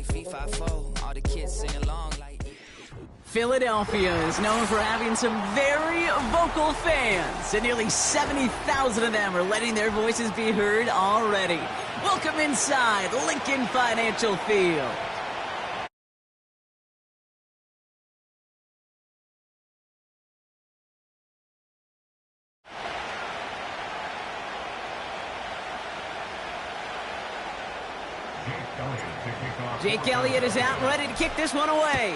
like FIFA, all the kids sing along like. Philadelphia is known for having some very vocal fans, and nearly 70,000 of them are letting their voices be heard already. Welcome inside Lincoln Financial Field. Jake Elliott is out and ready to kick this one away.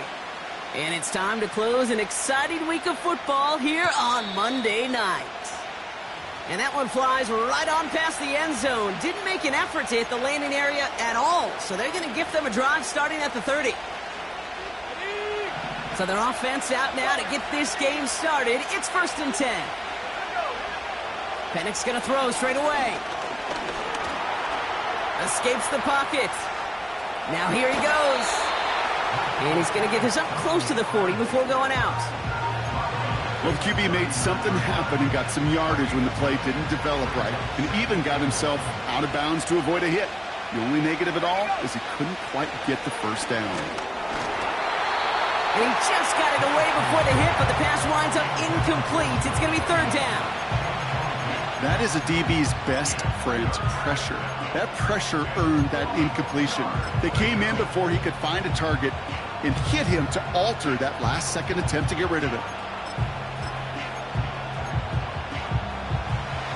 And it's time to close an exciting week of football here on Monday night. And that one flies right on past the end zone. Didn't make an effort to hit the landing area at all. So they're going to gift them a drive starting at the 30. So their offense out now to get this game started. It's 1st and 10. Penix going to throw straight away. Escapes the pocket. Now here he goes. And he's going to get this up close to the 40 before going out. Well, the QB made something happen and got some yardage when the play didn't develop right, and even got himself out of bounds to avoid a hit. The only negative at all is he couldn't quite get the first down. And he just got it away before the hit, but the pass winds up incomplete. It's going to be 3rd down. That is a DB's best friend, pressure. That pressure earned that incompletion. They came in before he could find a target and hit him to alter that last-second attempt to get rid of it.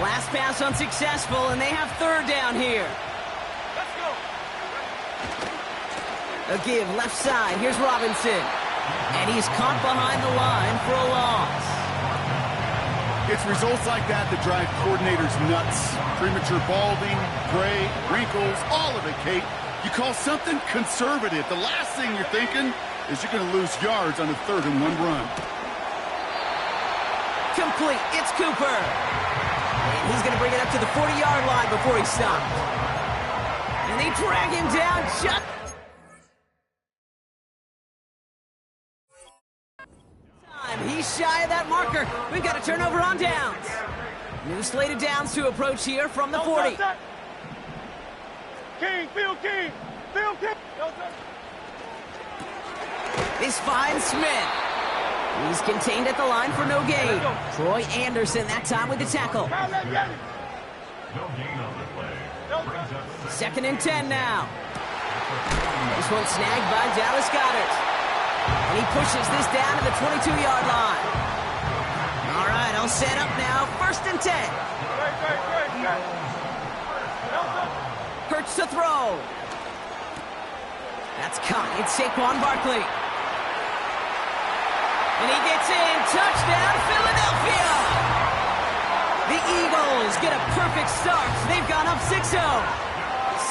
Last pass unsuccessful, and they have 3rd down here. Let's go. A give left side. Here's Robinson. And he's caught behind the line for a loss. It's results like that that drive coordinators nuts. Premature balding, gray, wrinkles, all of it, Kate. You call something conservative. The last thing you're thinking is you're going to lose yards on a 3rd and 1 run. Complete. It's Cooper. And he's going to bring it up to the 40-yard line before he stopped. And they drag him down just... He's shy of that marker. We've got a turnover on downs. New slated downs to approach here from the 40. King, Phil King, Phil King. This finds Smith. He's contained at the line for no gain. Troy Anderson that time with the tackle. 2nd and 10 now. This one snagged by Dallas Goedert. And he pushes this down to the 22-yard line. All right, I'll set up now. 1st and 10. Hurts to throw. That's caught. It's Saquon Barkley. And he gets in. Touchdown, Philadelphia. The Eagles get a perfect start. They've gone up 6-0.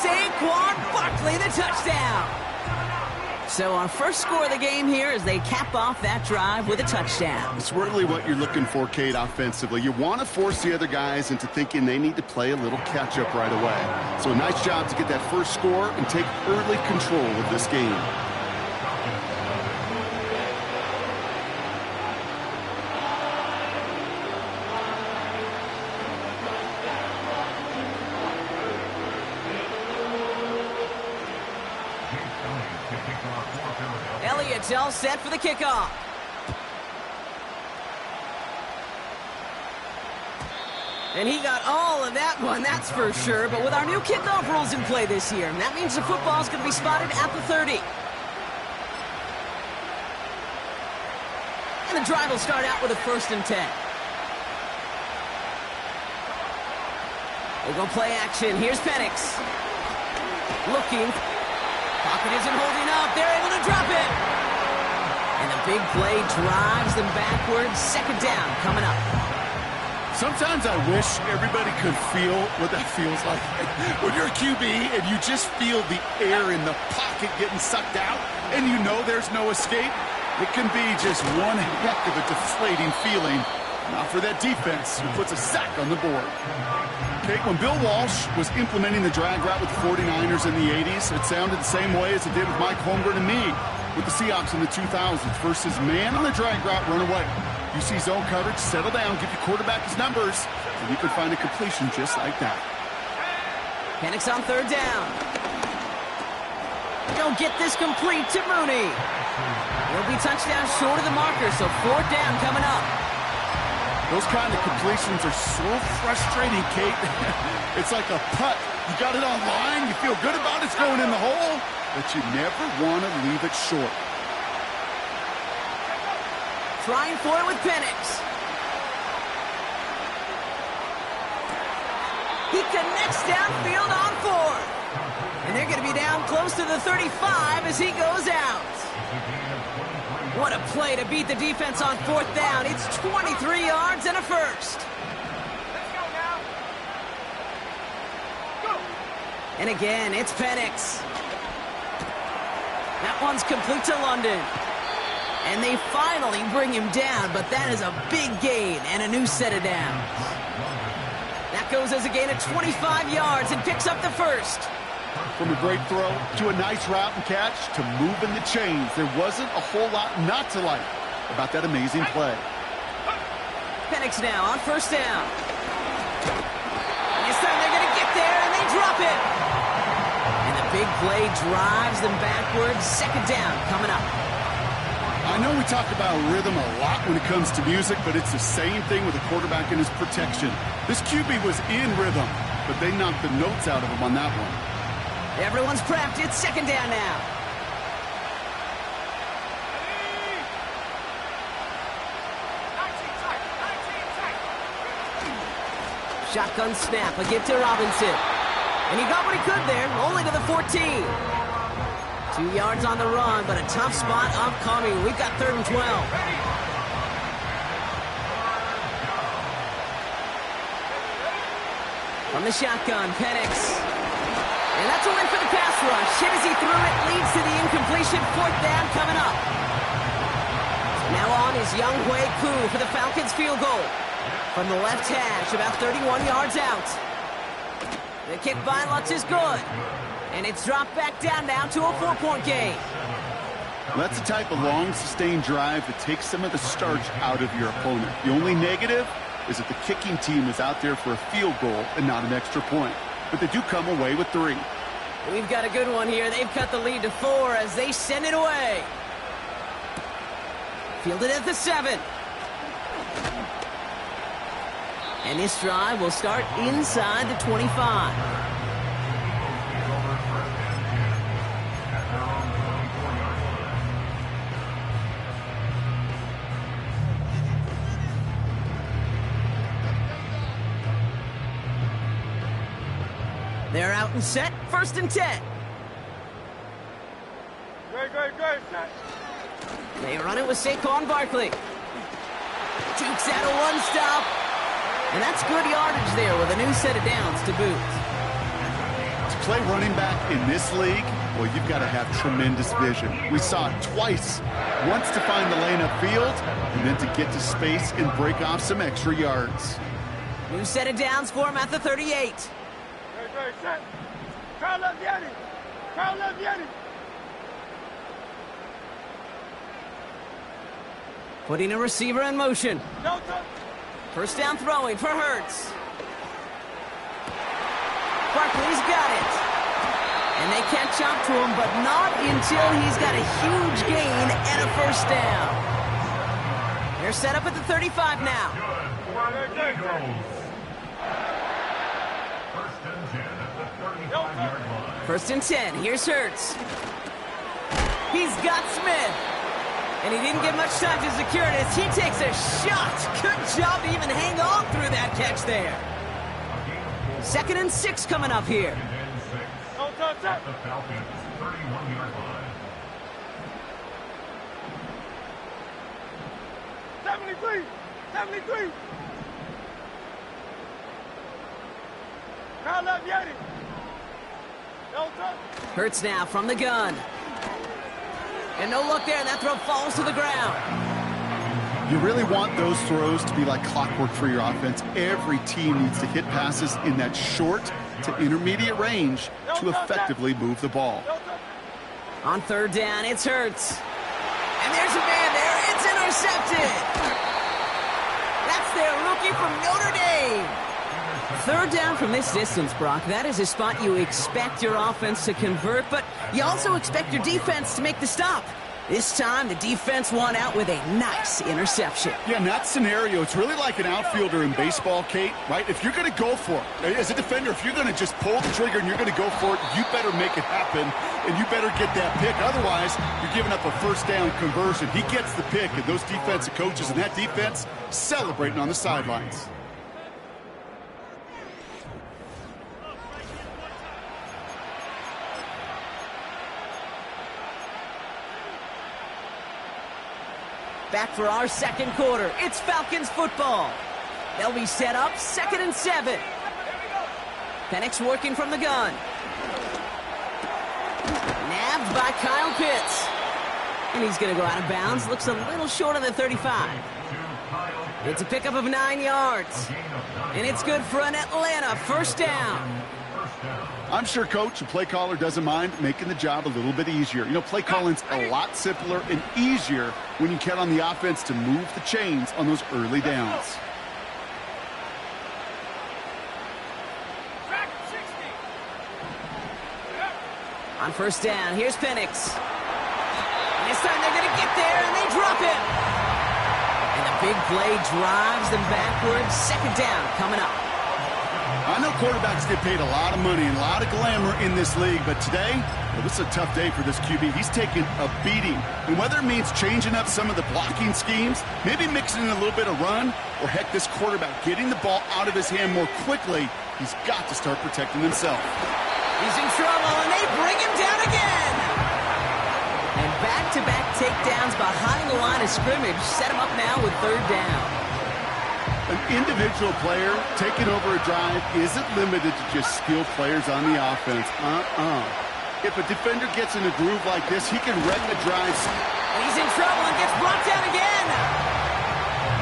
Saquon Barkley, the touchdown. So our first score of the game here as they cap off that drive with a touchdown. It's really what you're looking for, Kate, offensively. You want to force the other guys into thinking they need to play a little catch-up right away. So a nice job to get that first score and take early control of this game. Elliott's all set for the kickoff. And he got all of that one, that's for sure. But with our new kickoff rules in play this year, that means the football's going to be spotted at the 30. And the drive will start out with a 1st and 10. We'll go play action. Here's Penix. Looking. Pocket isn't holding up. They're able to drop it. And the big play drives them backwards. 2nd down coming up. Sometimes I wish everybody could feel what that feels like. When you're a QB and you just feel the air in the pocket getting sucked out and you know there's no escape, it can be just one heck of a deflating feeling. Not for that defense who puts a sack on the board. Okay, when Bill Walsh was implementing the drag route with the 49ers in the 80s, it sounded the same way as it did with Mike Holmgren and me with the Seahawks in the 2000s versus man on the drag route, run away. You see zone coverage, settle down, give your quarterback his numbers, and you can find a completion just like that. Penix on 3rd down. don't get this complete to Mooney. He'll be touchdown short of the marker, so 4th down coming up. Those kind of completions are so frustrating, Kate. It's like a putt. You got it on line, you feel good about it's going in the hole, but you never want to leave it short. Trying for it with Penix. He connects downfield on 4th. And they're going to be down close to the 35 as he goes out. What a play to beat the defense on 4th down. It's 23 yards and a first. Let's go now. Go. And again, it's Penix. That one's complete to London. And they finally bring him down, but that is a big gain and a new set of downs. That goes as a gain of 25 yards and picks up the first. From a great throw to a nice route and catch to moving the chains, there wasn't a whole lot not to like about that amazing play. Penix now on 1st down. This time they're going to get there, and they drop it. And the big play drives them backwards. 2nd down coming up. I know we talk about rhythm a lot when it comes to music, but it's the same thing with a quarterback and his protection. This QB was in rhythm, but they knocked the notes out of him on that one. Everyone's prepped. It's 2nd down now. Shotgun snap. A give to Robinson. And he got what he could there, only to the 14. 2 yards on the run, but a tough spot upcoming. We've got 3rd and 12. From the shotgun, Penix. And that's a win for the pass rush. Hit as he threw it, leads to the incompletion. 4th down coming up. Now on is Younghoe Koo for the Falcons field goal. From the left hash, about 31 yards out. The kick by Lutz is good. And it's dropped back down now to a 4-point game. That's the type of long, sustained drive that takes some of the starch out of your opponent. The only negative is that the kicking team is out there for a field goal and not an extra point. But they do come away with 3. We've got a good one here. They've cut the lead to 4 as they send it away. Fielded at the 7. And this drive will start inside the 25. They're out and set. 1st and 10. Great, set. They run it with Saquon Barkley. Jukes out a one-stop. And that's good yardage there with a new set of downs to boot. To play running back in this league, well, you've got to have tremendous vision. We saw it twice. Once to find the lane upfield, and then to get to space and break off some extra yards. New set of downs for him at the 38. Great, set. Carl left Yeti. Carl left Yeti. Putting a receiver in motion. No touch. 1st down throwing for Hurts. Barkley's got it. And they catch up to him, but not until he's got a huge gain and a 1st down. They're set up at the 35 now. First and 10. Here's Hurts. He's got Smith. And he didn't get much time to secure it as he takes a shot. Good job to even hang on through that catch there. 2nd and 6 coming up here. No touch, set. The Falcons, 31-yard line. 73. 73. Carl left Yeti. No touch. Hurts now from the gun. And no look there. That throw falls to the ground. You really want those throws to be like clockwork for your offense. Every team needs to hit passes in that short to intermediate range to effectively move the ball. On 3rd down, it's Hurts. And there's a man there. It's intercepted. That's their rookie from Notre Dame. Third down from this distance, Brock. That is a spot you expect your offense to convert, but you also expect your defense to make the stop. This time, the defense won out with a nice interception. Yeah, in that scenario, it's really like an outfielder in baseball, Kate, right? If you're going to go for it, as a defender, if you're going to just pull the trigger and you're going to go for it, you better make it happen, and you better get that pick. Otherwise, you're giving up a first down conversion. He gets the pick, and those defensive coaches and that defense celebrating on the sidelines. Back for our second quarter. It's Falcons football. They'll be set up 2nd and 7. Penix working from the gun. Nabbed by Kyle Pitts. And he's going to go out of bounds. Looks a little short of the 35. It's a pickup of 9 yards. And it's good for an Atlanta first down. I'm sure coach and play caller doesn't mind making the job a little bit easier. You know, play calling's a lot simpler and easier when you count on the offense to move the chains on those early downs. On first down, here's Penix. And this time they're going to get there, and they drop him. And the big play drives them backwards. Second down coming up. I know quarterbacks get paid a lot of money and a lot of glamour in this league, but today, well, this is a tough day for this QB. He's taking a beating. And whether it means changing up some of the blocking schemes, maybe mixing in a little bit of run, or heck, this quarterback getting the ball out of his hand more quickly, he's got to start protecting himself. He's in trouble, and they bring him down again. And back-to-back takedowns behind the line of scrimmage set him up now with third down. An individual player taking over a drive isn't limited to just skilled players on the offense. If a defender gets in a groove like this, he can wreck the drive. He's in trouble and gets brought down again.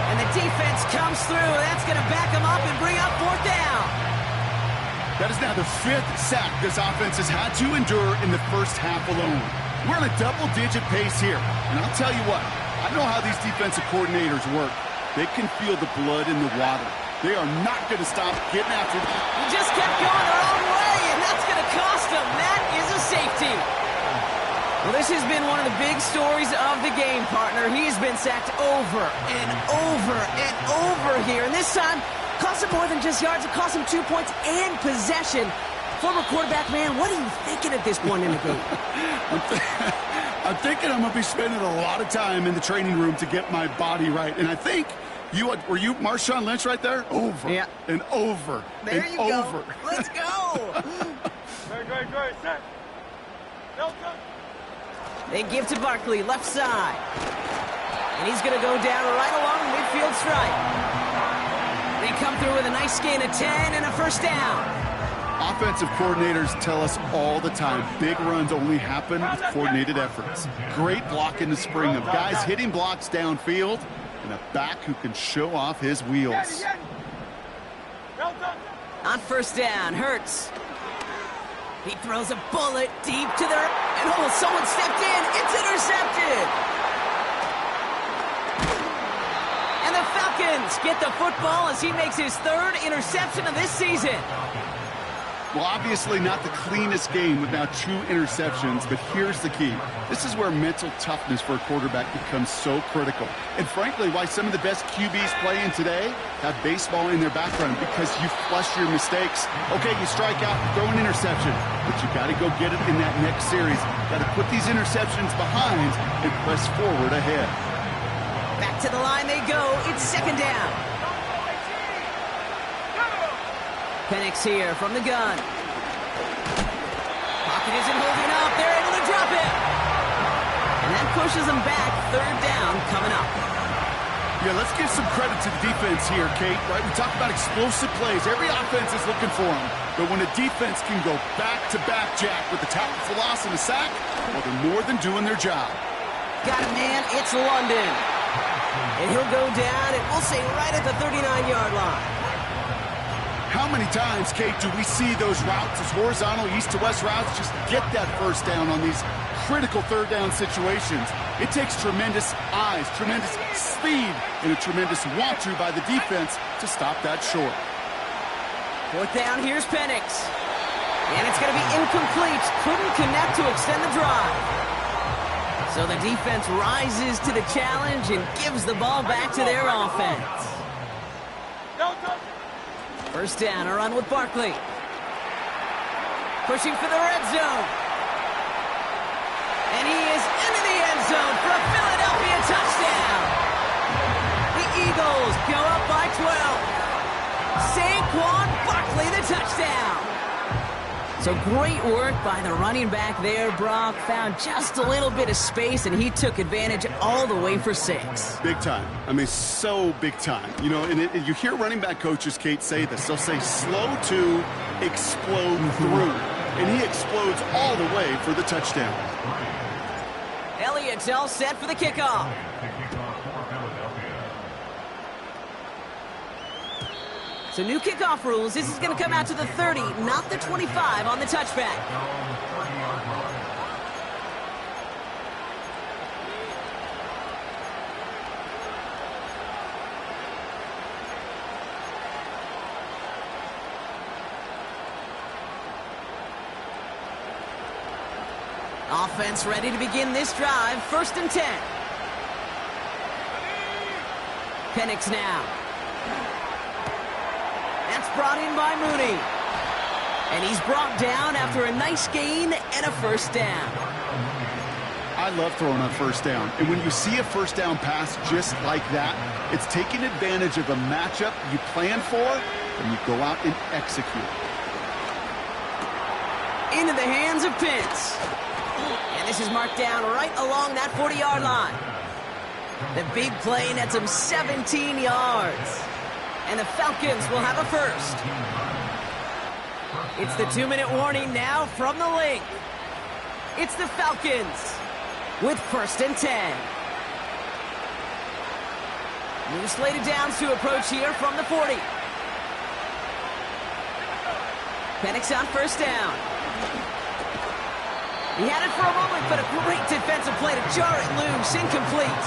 And the defense comes through. That's going to back him up and bring up fourth down. That is now the 5th sack this offense has had to endure in the first half alone. We're on a double-digit pace here. And I'll tell you what, I know how these defensive coordinators work. They can feel the blood in the water. They are not going to stop getting after it. He just kept going their own way, and that's going to cost them. That is a safety. Well, this has been one of the big stories of the game, partner. He's been sacked over and over and over here. And this time, cost him more than just yards. It cost him 2 points and possession. Former quarterback, man, what are you thinking at this point in the game? I'm thinking I'm going to be spending a lot of time in the training room to get my body right. And I think were you Marshawn Lynch right there? Over and over there and you over. Go. Let's go. Great, set. They give to Barkley, left side. And he's going to go down right along the midfield stripe. They come through with a nice gain of 10 and a first down. Offensive coordinators tell us all the time, big runs only happen with coordinated efforts. Great block in the spring of guys hitting blocks downfield and a back who can show off his wheels. On first down, Hurts. He throws a bullet deep to their... And oh, someone stepped in. It's intercepted. And the Falcons get the football as he makes his 3rd interception of this season. Well, obviously not the cleanest game without 2 interceptions, but here's the key. This is where mental toughness for a quarterback becomes so critical. And frankly, why some of the best QBs playing today have baseball in their background, because you flush your mistakes. Okay, you strike out, throw an interception, but you got to go get it in that next series. Got to put these interceptions behind and press forward ahead. Back to the line they go. It's second down. Penix here from the gun. Pocket isn't holding up. They're able to drop it. And that pushes them back. Third down coming up. Yeah, let's give some credit to the defense here, Kate. Right? We talk about explosive plays. Every offense is looking for them. But when a defense can go back-to-back, Jack, with the tackle for loss and a sack, well, they're more than doing their job. Got it, man. It's London. And he'll go down, and we'll say right at the 39-yard line. How many times, Kate, do we see those routes, those horizontal east-to-west routes, just get that first down on these critical third down situations? It takes tremendous eyes, tremendous speed, and a tremendous want-to by the defense to stop that short. Fourth down, here's Penix. And it's going to be incomplete. Couldn't connect to extend the drive. So the defense rises to the challenge and gives the ball back to their offense. First down, a run with Barkley. Pushing for the red zone. And he is into the end zone for a Philadelphia touchdown. The Eagles go up by 12. Saquon Barkley, the touchdown. So great work by the running back there, Brock. Found just a little bit of space, and he took advantage all the way for 6. Big time. I mean, so big time. You know, and you hear running back coaches, Kate, say this. They'll say slow to explode through. And he explodes all the way for the touchdown. Elliott's all set for the kickoff. So new kickoff rules. This is going to come out to the 30, not the 25 on the touchback. Offense ready to begin this drive. First and 10. Penix now. That's brought in by Mooney. And he's brought down after a nice gain and a first down. I love throwing on first down. And when you see a first down pass just like that, it's taking advantage of a matchup you plan for, and you go out and execute. Into the hands of Pitts. And this is marked down right along that 40-yard line. The big play nets him 17 yards. And the Falcons will have a first. It's the 2-minute warning now from the link. It's the Falcons with first and 10. New slated downs to approach here from the 40. Penix on first down. He had it for a moment, but a great defensive play to jar it loose. Incomplete.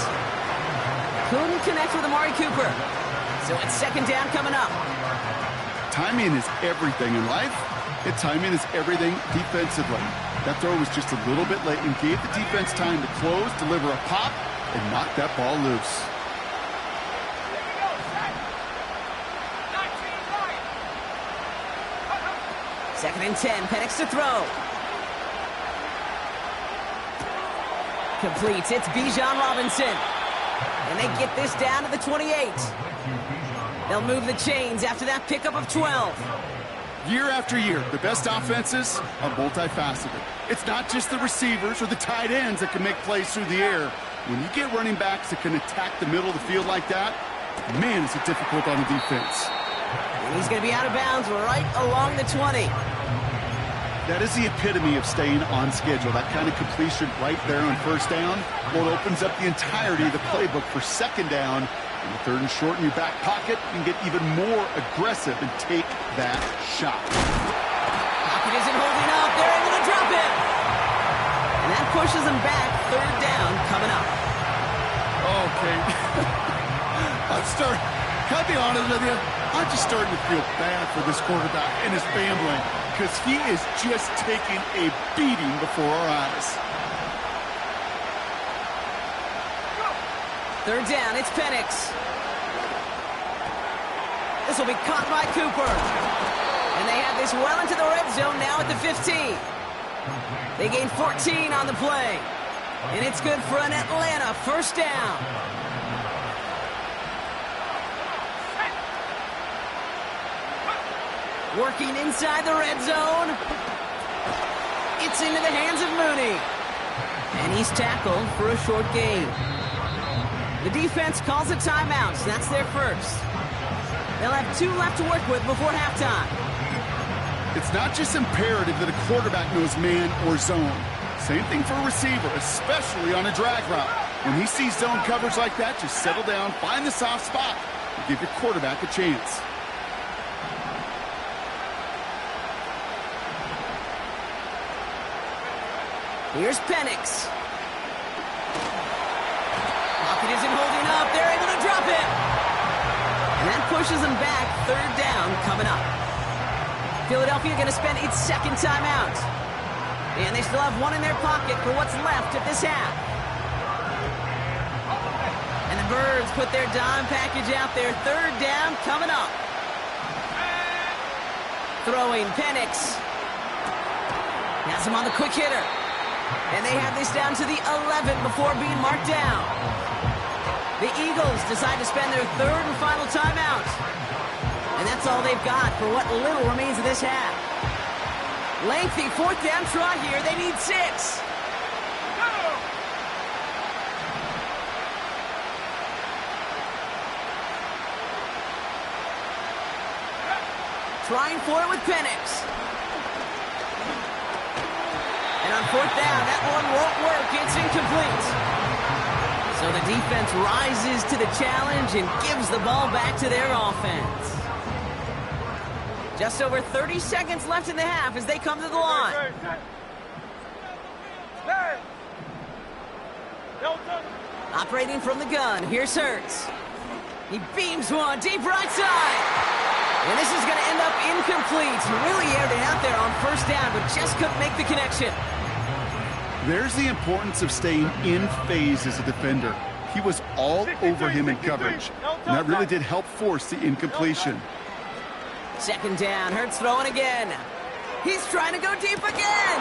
Couldn't connect with Amari Cooper. So it's second down coming up. Timing is everything in life, and timing is everything defensively. That throw was just a little bit late and gave the defense time to close, deliver a pop, and knock that ball loose. Second and 10, Penix to throw. Completes, it's Bijan Robinson. And they get this down to the 28. They'll move the chains after that pickup of 12. Year after year, the best offenses are multifaceted. It's not just the receivers or the tight ends that can make plays through the air. When you get running backs that can attack the middle of the field like that, man, is it difficult on the defense. And he's going to be out of bounds right along the 20. That is the epitome of staying on schedule. That kind of completion right there on first down, well, it opens up the entirety of the playbook for second down. And the third and short in your back pocket, you can get even more aggressive and take that shot. Pocket isn't holding up. They're able to drop it. And that pushes them back. Third down coming up. Okay. Can I be honest with you? I'm just starting to feel bad for this quarterback and his family because he is just taking a beating before our eyes. Third down, it's Penix. This will be caught by Cooper. And they have this well into the red zone now at the 15. They gain 14 on the play. And it's good for an Atlanta first down. Working inside the red zone. It's into the hands of Mooney. And he's tackled for a short gain. The defense calls a timeout, so that's their first. They'll have 2 left to work with before halftime. It's not just imperative that a quarterback knows man or zone. Same thing for a receiver, especially on a drag route. When he sees zone coverage like that, just settle down, find the soft spot, and give your quarterback a chance. Here's Penix. Pocket isn't holding up. They're able to drop it. And that pushes them back. Third down coming up. Philadelphia going to spend its second timeout. And they still have one in their pocket for what's left of this half. And the Birds put their dime package out there. Third down coming up. Throwing Penix. Has him on the quick hitter. And they have this down to the 11 before being marked down. The Eagles decide to spend their third and final timeout. And that's all they've got for what little remains of this half. Lengthy fourth down try here. They need 6. Trying for it with Penix. And on fourth down, that one won't work. It's incomplete. So the defense rises to the challenge and gives the ball back to their offense. Just over 30 seconds left in the half as they come to the line. Operating from the gun, here's Hurts. He beams one deep right side. And this is going to end up incomplete. He really aired it out there on first down, but just couldn't make the connection. There's the importance of staying in phase as a defender. He was all over him in coverage, and that really did help force the incompletion. Second down, Hurts throwing again. He's trying to go deep again.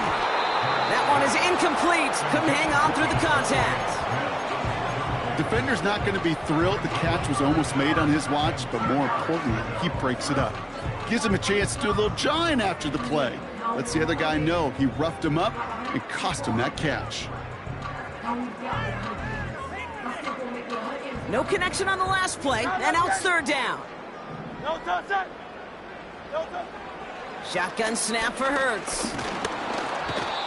That one is incomplete. Couldn't hang on through the contact. Defender's not going to be thrilled the catch was almost made on his watch, but more importantly, he breaks it up. Gives him a chance to do a little jawing after the play. Lets the other guy know he roughed him up and cost him that catch. No connection on the last play, and now it's third down. Shotgun snap for Hurts.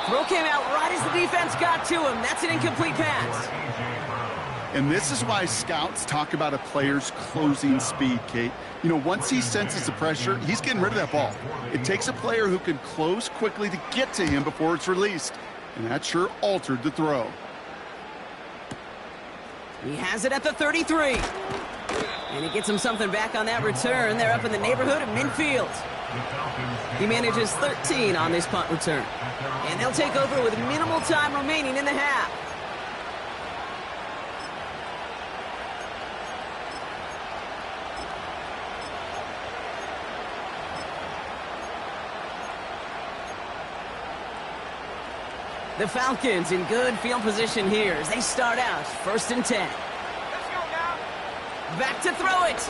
Throw came out right as the defense got to him. That's an incomplete pass. And this is why scouts talk about a player's closing speed, Kate. You know, once he senses the pressure, he's getting rid of that ball. It takes a player who can close quickly to get to him before it's released. And that sure altered the throw. He has it at the 33. And he gets him something back on that return. They're up in the neighborhood of midfield. He manages 13 on this punt return. And they'll take over with minimal time remaining in the half. The Falcons in good field position here as they start out first and 10. Let's go now. Back to throw it.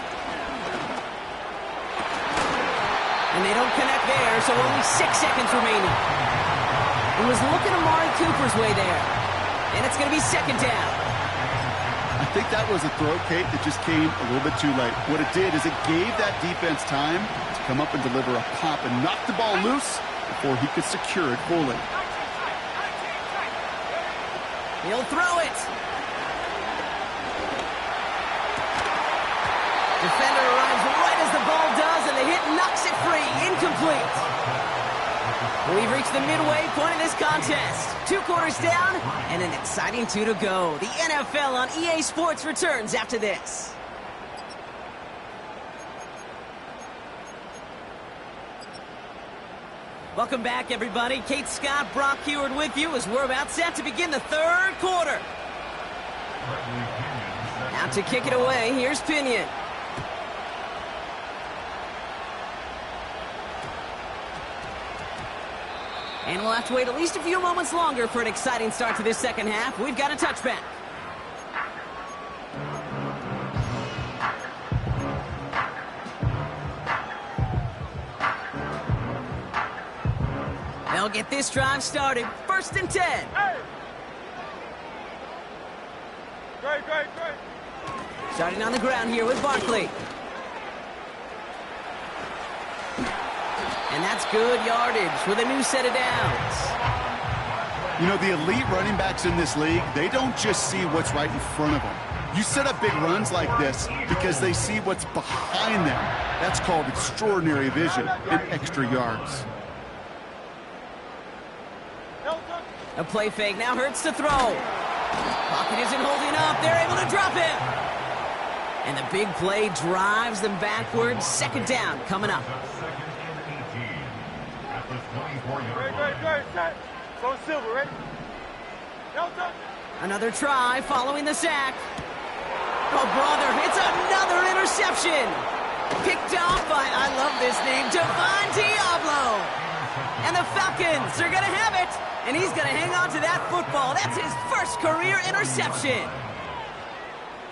And they don't connect there, so only 6 seconds remaining. He was looking Amari Cooper's way there. And it's going to be second down. I think that was a throw, Kate, that just came a little bit too late. What it did is it gave that defense time to come up and deliver a pop and knock the ball loose before he could secure it fully. He'll throw it. Defender arrives right as the ball does, and the hit knocks it free. Incomplete. We've reached the midway point of this contest. 2 quarters down, and an exciting 2 to go. The NFL on EA Sports returns after this. Welcome back, everybody. Kate Scott, Brock Heward with you as we're about set to begin the third quarter. Now to kick it away, here's Pinion. And we'll have to wait at least a few moments longer for an exciting start to this second half. We've got a touchback. They'll get this drive started. First and 10. Hey! Great. Starting on the ground here with Barkley. And that's good yardage with a new set of downs. You know, the elite running backs in this league, they don't just see what's right in front of them. You set up big runs like this because they see what's behind them. That's called extraordinary vision and extra yards. A play fake now Hurts to throw. Pocket isn't holding up. They're able to drop him. And the big play drives them backwards. Second down coming up. Ready, set. Go silver, ready? No touch. Another try following the sack. Oh, brother, it's another interception. Picked off by, I love this name, Devon Diablo. And the Falcons are going to have it. And he's going to hang on to that football. That's his first career interception.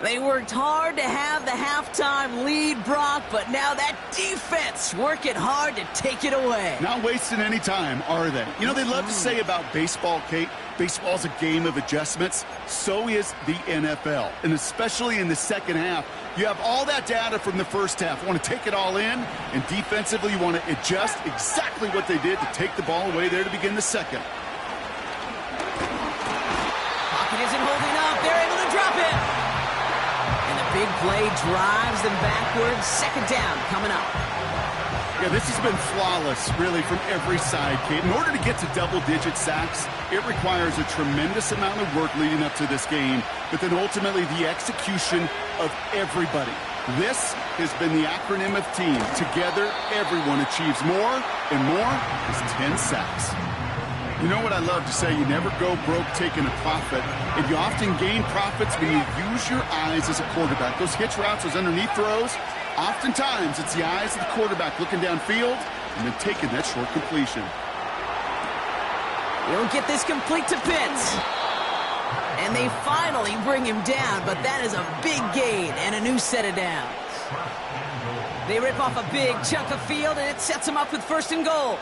They worked hard to have the halftime lead, Brock, but now that defense working hard to take it away. Not wasting any time, are they? You know, they love to say about baseball, Kate, baseball's a game of adjustments. So is the NFL, and especially in the second half. You have all that data from the first half. You want to take it all in, and defensively you want to adjust exactly what they did to take the ball away there to begin the second. Pocket isn't holding up. They're able to drop it. And the big play drives them backwards. Second down coming up. Yeah, this has been flawless, really, from every side, Kate. In order to get to double-digit sacks, it requires a tremendous amount of work leading up to this game, but then ultimately the execution of everybody. This has been the acronym of team. Together, everyone achieves more, and more is 10 sacks. You know what I love to say? You never go broke taking a profit, and you often gain profits when you use your eyes as a quarterback. Those hitch routes, those underneath throws, oftentimes it's the eyes of the quarterback looking downfield and then taking that short completion. He'll get this complete to Pitts. And they finally bring him down, but that is a big gain and a new set of downs. They rip off a big chunk of field, and it sets them up with first and goal.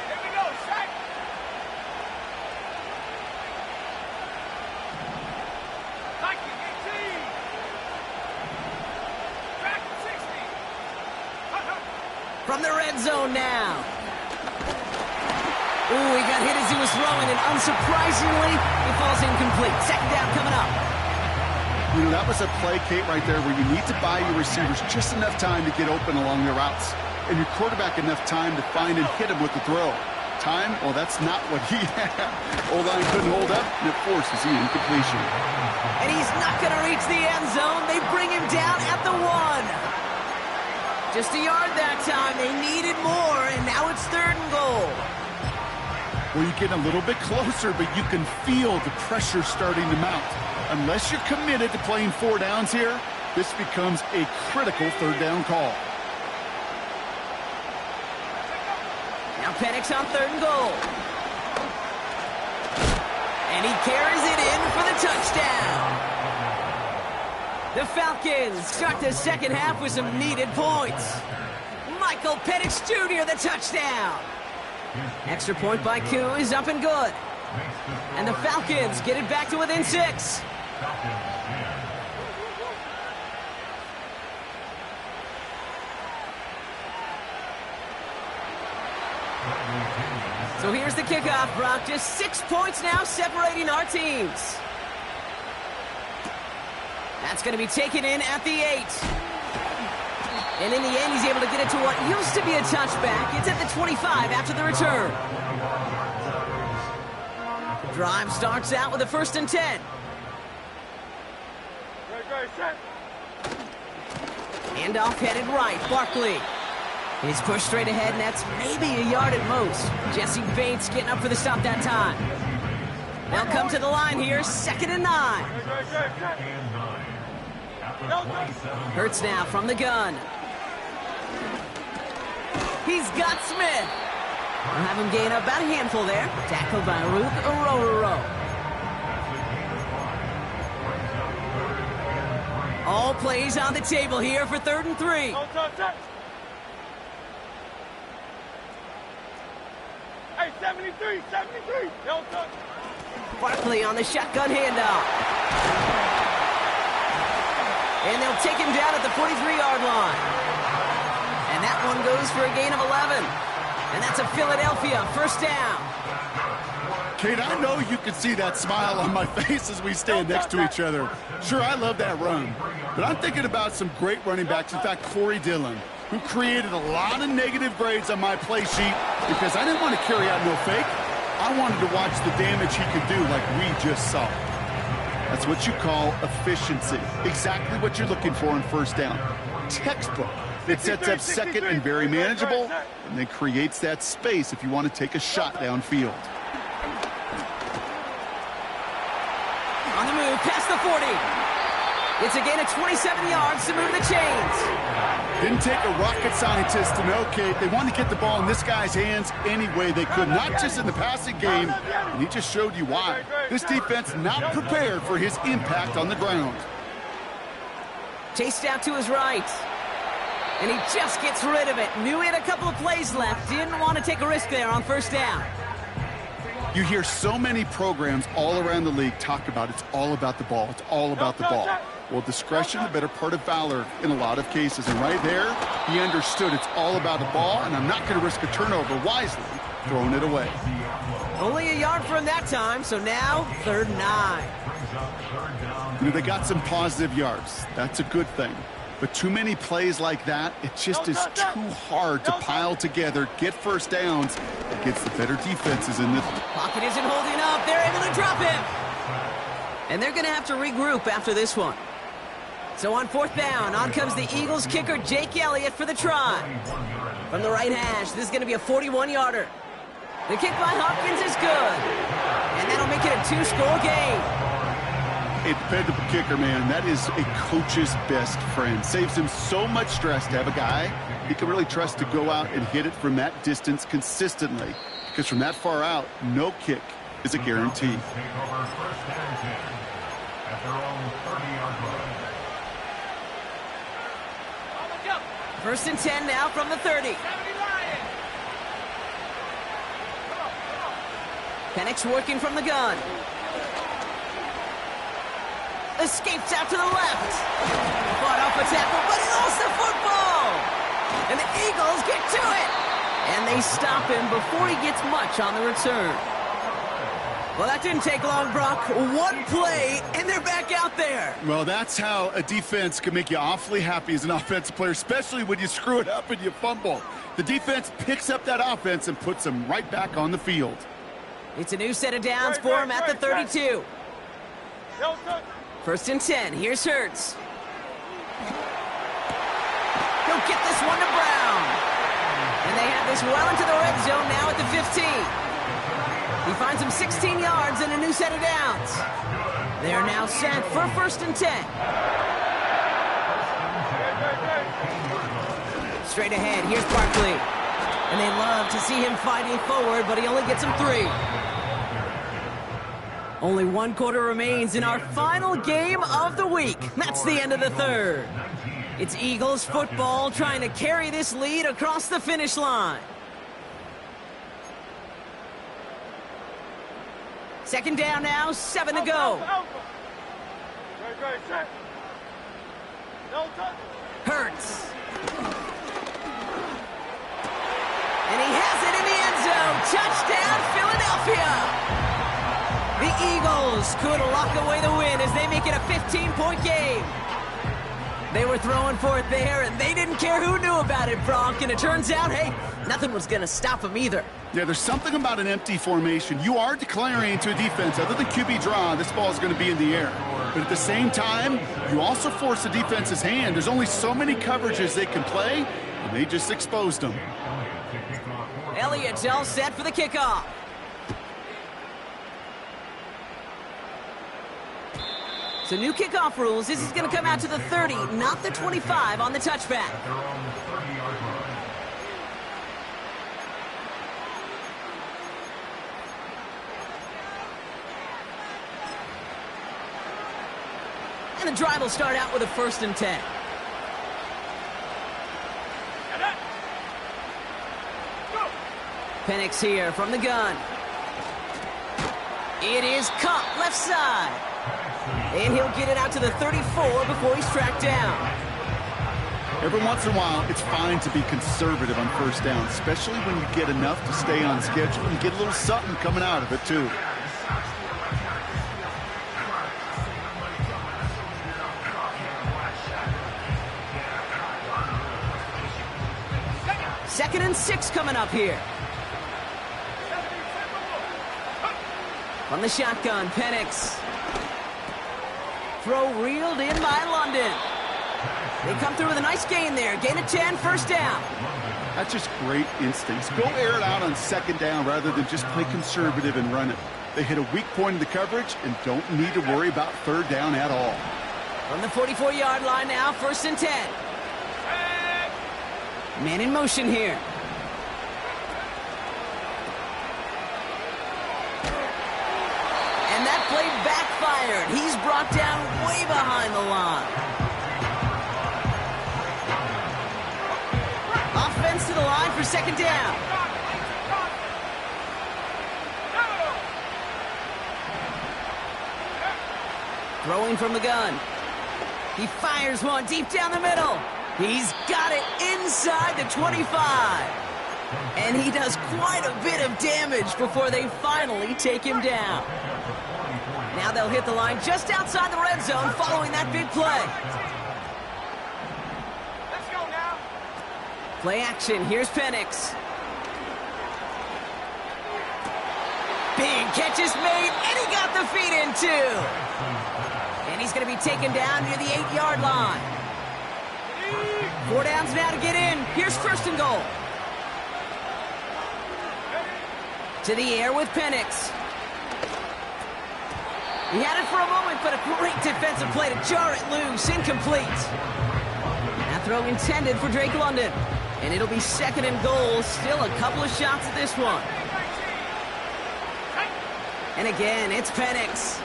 Here we go, set. Like it, 18. Track 60. From the red zone now. Ooh, he got hit as he was throwing, and unsurprisingly, he falls incomplete. Second down coming up. You know, that was a play, Kate, right there where you need to buy your receivers just enough time to get open along their routes, and your quarterback enough time to find and hit him with the throw. Time? Well, that's not what he had. O-line couldn't hold up, and it forces the incompletion. And he's not going to reach the end zone. They bring him down at the 1. Just a yard that time. They needed more, and now it's third and goal. Well, you get a little bit closer, but you can feel the pressure starting to mount. Unless you're committed to playing 4 downs here, this becomes a critical third down call. Now Penix on third and goal. And he carries it in for the touchdown. The Falcons start the second half with some needed points. Michael Penix Jr., the touchdown. Extra point by Koo is up and good. And the Falcons get it back to within 6. So here's the kickoff, Brock. Just 6 points now separating our teams. That's going to be taken in at the 8. And in the end, he's able to get it to what used to be a touchback. It's at the 25 after the return. Drive starts out with a 1st and 10. Ready, set. Handoff headed right. Barkley. He's pushed straight ahead, and that's maybe a yard at most. Jesse Bates getting up for the stop that time. They'll come to the line here, 2nd and 9. Hurts now from the gun. He's got Smith. We'll have him gain about a handful there. Tackled by Ruth Orororo. All plays on the table here for 3rd and 3. No touch. Hey, 73. No touch. Barkley on the shotgun handoff. And they'll take him down at the 43-yard line. And that one goes for a gain of 11. And that's a Philadelphia 1st down. Kate, I know you can see that smile on my face as we stand next to each other. Sure, I love that run. But I'm thinking about some great running backs. In fact, Corey Dillon, who created a lot of negative grades on my play sheet because I didn't want to carry out no fake. I wanted to watch the damage he could do like we just saw. That's what you call efficiency. Exactly what you're looking for in 1st down. textbook. It sets up second and very manageable, and then creates that space if you want to take a shot downfield. On the move, past the 40. It's a gain of 27 yards to move the chains. Didn't take a rocket scientist to know, Kate. They wanted to get the ball in this guy's hands any way they could, not just in the passing game, and he just showed you why. This defense not prepared for his impact on the ground. Chased out to his right. And he just gets rid of it. Knew he had a couple of plays left. Didn't want to take a risk there on first down. You hear so many programs all around the league talk about it's all about the ball. It's all about the ball. Well, discretion, the better part of valor in a lot of cases. And right there, he understood it's all about the ball, and I'm not going to risk a turnover wisely, throwing it away. Only a yard for him that time, so now 3rd and 9. You know, they got some positive yards. That's a good thing. But too many plays like that, it just is too hard to pile together, get first downs against the better defenses in this. Pocket isn't holding up. They're able to drop him. And they're going to have to regroup after this one. So on 4th down, on comes the Eagles kicker, Jake Elliott, for the try. From the right hash, this is going to be a 41-yarder. The kick by Hopkins is good. And that'll make it a 2-score game. A dependable kicker, man. That is a coach's best friend. Saves him so much stress to have a guy he can really trust to go out and hit it from that distance consistently. Because from that far out, no kick is a guarantee. First and 10 now from the 30. Penix working from the gun. Escapes out to the left. Fought off a tackle, but he lost the football. And the Eagles get to it. And they stop him before he gets much on the return. Well, that didn't take long, Brock. One play, and they're back out there. Well, that's how a defense can make you awfully happy as an offensive player, especially when you screw it up and you fumble. The defense picks up that offense and puts them right back on the field. It's a new set of downs for him at the 32. First and 10. Here's Hurts. He'll get this one to Brown. And they have this well into the red zone now at the 15. He finds him 16 yards and a new set of downs. They're now set for 1st and 10. Straight ahead, here's Barkley. And they love to see him fighting forward, but he only gets him 3. Only 1 quarter remains in our final game of the week. That's the end of the 3rd. It's Eagles football trying to carry this lead across the finish line. 2nd down now, 7 to go. Hurts. And he has it in the end zone. Touchdown, Philadelphia. The Eagles could lock away the win as they make it a 15-point game. They were throwing for it there, and they didn't care who knew about it, Bronk. And it turns out, hey, nothing was going to stop them either. Yeah, there's something about an empty formation. You are declaring to a defense, other than QB draw, this ball is going to be in the air. But at the same time, you also force the defense's hand. There's only so many coverages they can play, and they just exposed them. Elliott's all set for the kickoff. So new kickoff rules. This is going to come out to the 30, not the 25 on the touchback. And the drive will start out with a 1st and 10. Penix here from the gun. It is caught left side. And he'll get it out to the 34 before he's tracked down. Every once in a while, it's fine to be conservative on 1st down, especially when you get enough to stay on schedule and get a little something coming out of it, too. Second and 6 coming up here. From the shotgun, Penix. Throw reeled in by London. They come through with a nice gain there. Gain of 10, first down. That's just great instincts. Go air it out on second down rather than just play conservative and run it. They hit a weak point in the coverage and don't need to worry about third down at all. From the 44-yard line now, first and 10. Man in motion here. And that play backfired. He's brought down way behind the line. Offense to the line for second down. Throwing from the gun. He fires one deep down the middle. He's got it inside the 25. And he does quite a bit of damage before they finally take him down. Now they'll hit the line just outside the red zone following that big play. Let's go now. Play action. Here's Penix. Big catch is made, and he got the feet in too. And he's going to be taken down near the 8-yard line. 4 downs now to get in. Here's first and goal. To the air with Penix. He had it for a moment, but a great defensive play to jar it loose. Incomplete. That throw intended for Drake London. And it'll be second and goal. Still a couple of shots at this one. And again, it's Penix.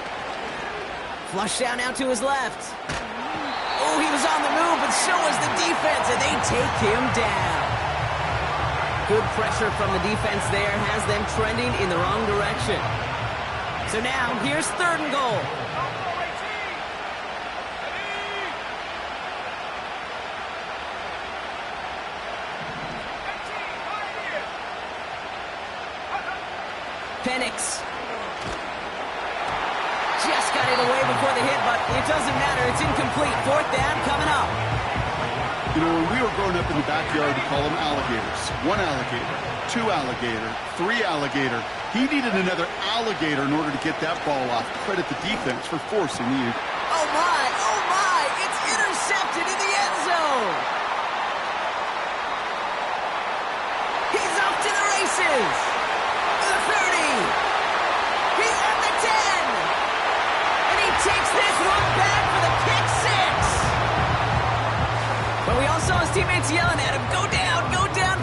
Flush down now to his left. Oh, he was on the move, but so was the defense, and they take him down. Good pressure from the defense there has them trending in the wrong direction. So now, here's third and goal. Penix. Just got it away before the hit, but it doesn't matter. It's incomplete. Fourth down coming up. You know, when we were growing up in the backyard, we call them alligators. 1 alligator, 2 alligator, 3 alligator. He needed another alligator in order to get that ball off. Credit the defense for forcing the... Oh my, it's intercepted in the end zone. He's off to the races. The 30. He's at the 10. And he takes this one back for the pick 6. But we all saw his teammates yelling at him, go down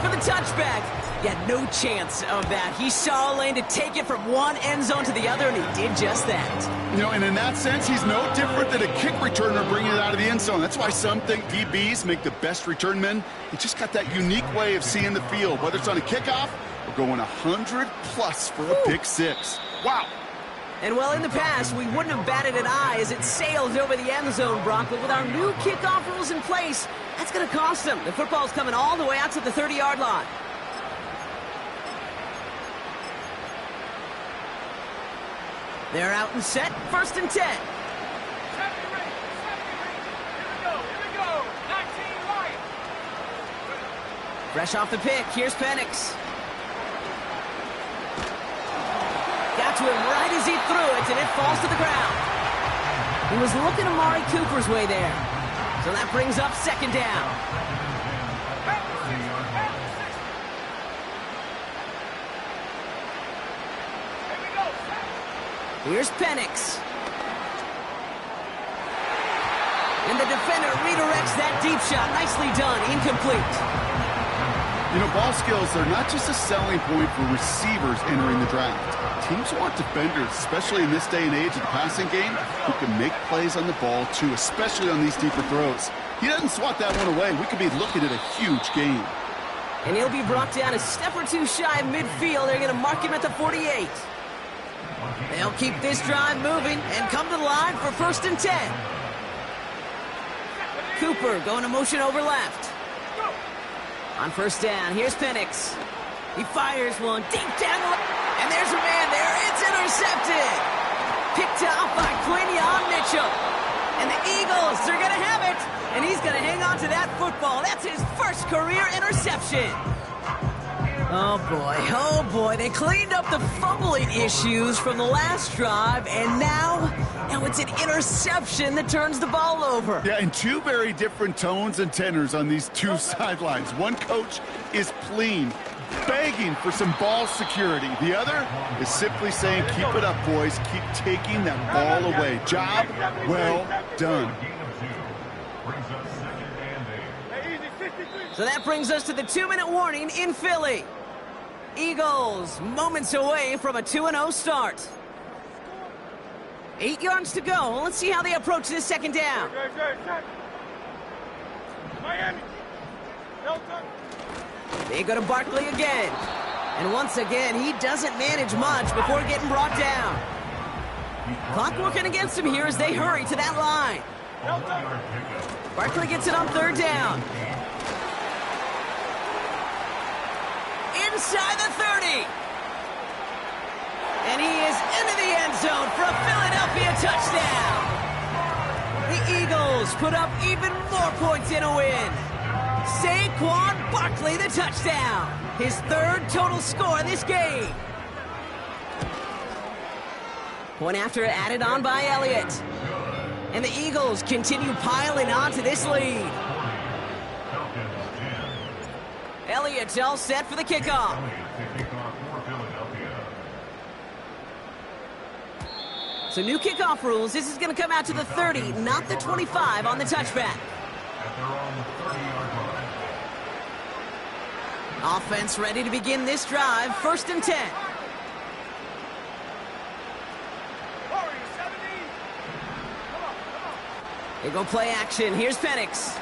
for the touchback. Yeah, no chance of that. He saw a lane to take it from one end zone to the other, and he did just that. You know, and in that sense, he's no different than a kick returner bringing it out of the end zone. That's why some think DBs make the best return men. They just got that unique way of seeing the field, whether it's on a kickoff or going 100+ for a pick 6. Wow. And well, in the past, we wouldn't have batted an eye as it sails over the end zone, Brock. But with our new kickoff rules in place, that's going to cost them. The football's coming all the way out to the 30-yard line. They're out and set. First and 10. Here we go. 19 right. Fresh off the pick. Here's Penix. Got to him right as he threw it, and it falls to the ground. He was looking Amari Cooper's way there. So that brings up second down. Here's Penix. And the defender redirects that deep shot. Nicely done. Incomplete. You know, ball skills are not just a selling point for receivers entering the draft. Teams want defenders, especially in this day and age of the passing game, who can make plays on the ball, too, especially on these deeper throws. He doesn't swat that one away. We could be looking at a huge game. And he'll be brought down a step or two shy of midfield. They're going to mark him at the 48. They'll keep this drive moving and come to the line for first and 10. Cooper going to motion over left. On first down, here's Penix. He fires one deep down the left. And there's a man there. It's intercepted. Picked off by Quinion Mitchell. And the Eagles are going to have it. And he's going to hang on to that football. That's his first career interception. Oh boy, they cleaned up the fumbling issues from the last drive, and now it's an interception that turns the ball over. Yeah, and two very different tones and tenors on these two sidelines. One coach is pleading, begging for some ball security. The other is simply saying, keep it up, boys. Keep taking that ball away. Job well done. So that brings us to the 2-minute warning in Philly. Eagles moments away from a 2-0 start. 8 yards to go. Let's see how they approach this second down. Miami. They go to Barkley again. And once again, he doesn't manage much before getting brought down. Clock working against him here as they hurry to that line. Barkley gets it on third down. Inside the 30. And he is into the end zone for a Philadelphia touchdown. The Eagles put up even more points in a win. Saquon Barkley, the touchdown. His third total score this game. Point after added on by Elliott. And the Eagles continue piling on to this lead. Elliott's all set for the kickoff. So new kickoff rules. This is going to come out to the 30, not the 25 on the touchback. Offense ready to begin this drive. 1st and 10. They go play action. Here's Penix.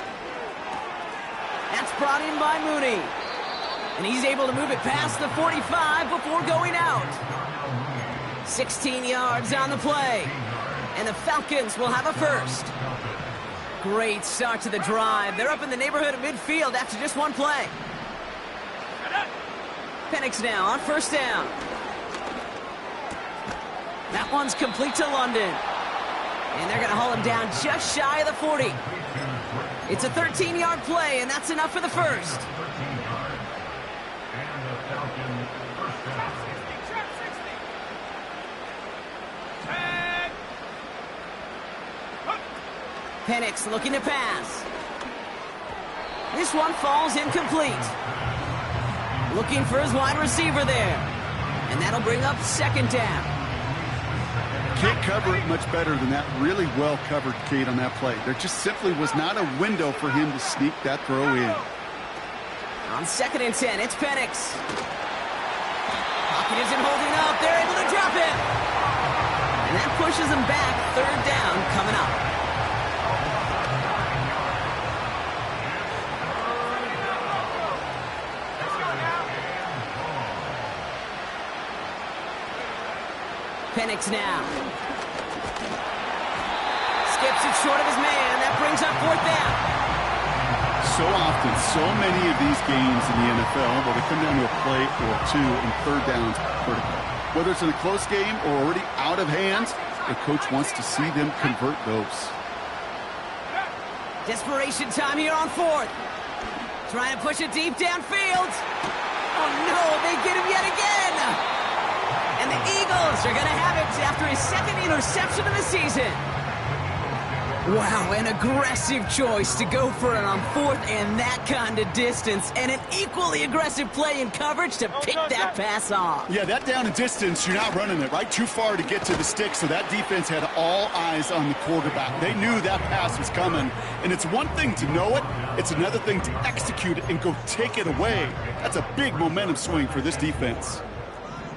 That's brought in by Mooney. And he's able to move it past the 45 before going out. 16 yards on the play. And the Falcons will have a first. Great start to the drive. They're up in the neighborhood of midfield after just one play. Penix now on 1st down. That one's complete to London. And they're going to haul him down just shy of the 40. It's a 13-yard play, and that's enough for the first. Penix looking to pass. This one falls incomplete. Looking for his wide receiver there. And that'll bring up 2nd down. Can't cover it much better than that. Really well covered, Kate, on that play. There just simply was not a window for him to sneak that throw in. On 2nd and 10, it's Penix. Pocket isn't holding up. They're able to drop it. And that pushes him back. 3rd down coming up. Penix now. Skips it short of his man. That brings up 4th down. So often, so many of these games in the NFL, where they come down to a play or two and 3rd downs critical. Whether it's in a close game or already out of hands, the coach wants to see them convert those. Desperation time here on 4th. Trying to push it deep downfield. Oh no, they get him yet again. And the Eagles are going to have it after his 2nd interception of the season. Wow, an aggressive choice to go for it on 4th and that kind of distance. And an equally aggressive play in coverage to pick that pass off. Yeah, that down and distance, you're not running it, right? Too far to get to the stick, so that defense had all eyes on the quarterback. They knew that pass was coming. And it's one thing to know it. It's another thing to execute it and go take it away. That's a big momentum swing for this defense.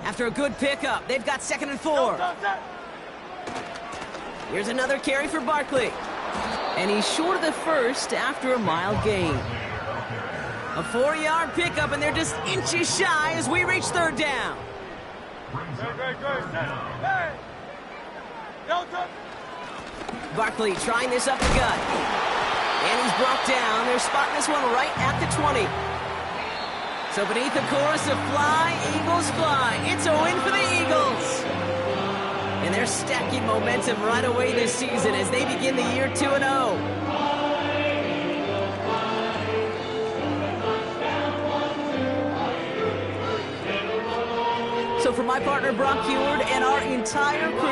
After a good pickup, they've got 2nd and 4. Here's another carry for Barkley. And he's short of the first after a mild gain. A 4-yard pickup, and they're just inches shy as we reach 3rd down. Barkley trying this up the gut. And he's brought down. They're spotting this one right at the 20. So beneath the chorus of Fly, Eagles Fly, it's a win for the Eagles. And they're stacking momentum right away this season as they begin the year 2-0. my partner Brock Heward and our entire crew.